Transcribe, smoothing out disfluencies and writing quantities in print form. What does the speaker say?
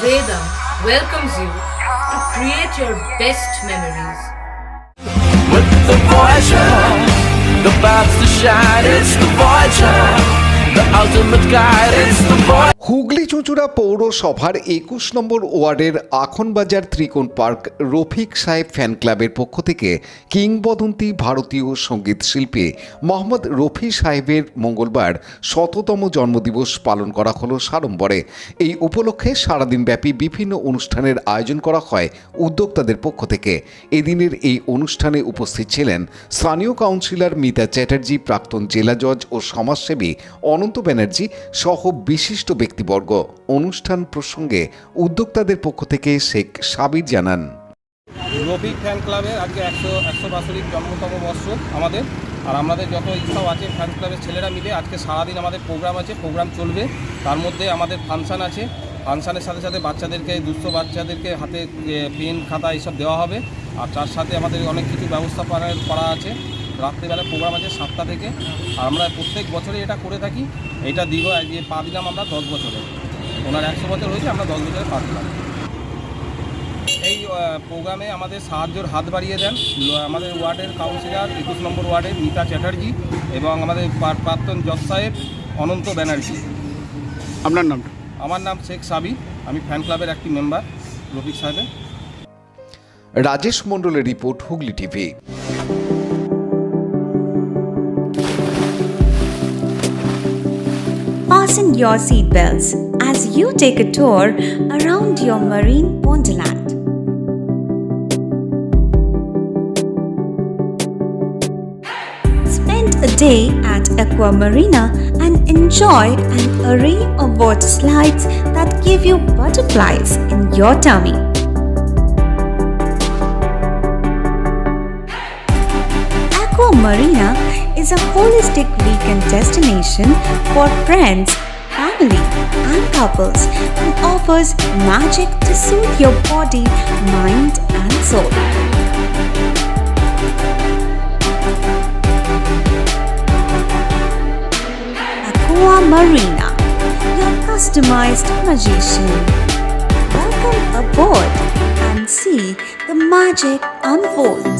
Vedam welcomes you to create your best memories. With the Voyager, the paths to shine, it's the Voyager, the ultimate guide, it's the Voyager. Hooghly চুঁচুড়া পৌরসভার ২১ নম্বর ওয়ার্ডের আখনবাজার ত্রিকোণ park Rafiq সাহেব fan ক্লাবের পক্ষ থেকে কিংবদন্তি ভারতীয় সঙ্গীত শিল্পী মোহাম্মদ রফি সাহেবের মঙ্গলবার ১০০তম জন্মদিবস পালন করা হলো সাড়ম্বরে। এই উপলক্ষে সারাদিনব্যাপী বিভিন্ন অনুষ্ঠানের আয়োজন করা হয় উদ্যোক্তাদের পক্ষ থেকে। এদিনের এই অনুষ্ঠানে উপস্থিত ছিলেন স্থানীয় কাউন্সিলর মিতা চ্যাটার্জি, প্রাক্তন জেলা জজ ও সমাজসেবী অনন্ত ব্যানার্জি সহ বিশিষ্ট ব্যক্তিবর্গ। অনুষ্ঠান প্রসঙ্গে উদ্যোক্তাদের পক্ষ থেকে শেখ সাবির জানান, রফিক ফ্যান ক্লাবের আজকে ১০০ জন্মতম বর্ষ আমাদের, আর আমাদের যত উৎসব আছে ফ্যান ক্লাবের ছেলেরা মিলে আজকে সারাদিন আমাদের প্রোগ্রাম আছে, প্রোগ্রাম চলবে। তার মধ্যে আমাদের ফাংশান আছে, ফাংশানের সাথে সাথে বাচ্চাদেরকে দুস্থ বাচ্চাদেরকে হাতে পেন খাতা এইসব দেওয়া হবে। আর তার সাথে আমাদের অনেক কিছু ব্যবস্থা করা আছে। রাত্রিবেলা প্রোগ্রাম আছে ৭টা থেকে। আর আমরা প্রত্যেক বছরই এটা করে থাকি। এটা দীর্ঘ আজকে পা দিলাম আমরা ১০ বছরে। ওনার ১০০ বছর হয়েছে, আমরা 10 বছরে পা দিলাম। এই প্রোগ্রামে আমাদের সাহায্যের হাত বাড়িয়ে দেন আমাদের ওয়ার্ডের কাউন্সিলর ২১ নম্বর ওয়ার্ডের মিতা চ্যাটার্জি এবং আমাদের প্রাক্তন জজ সাহেব অনন্ত ব্যানার্জি। আপনার নামটা? আমার নাম শেখ সাবির, আমি ফ্যান ক্লাবের একটি মেম্বার রফিক সাহেবের। রাজেশ মণ্ডলের report, Hooghly TV. Fasten your seatbelts as you take a tour around your marine wonderland. Spend a day at Aqua Marina and enjoy an array of water slides that give you butterflies in your tummy. Aqua Marina is a holistic weekend destination for friends, family, and couples and offers magic to soothe your body, mind, and soul. Aqua Marina, your customized magician. Welcome aboard and see the magic unfold.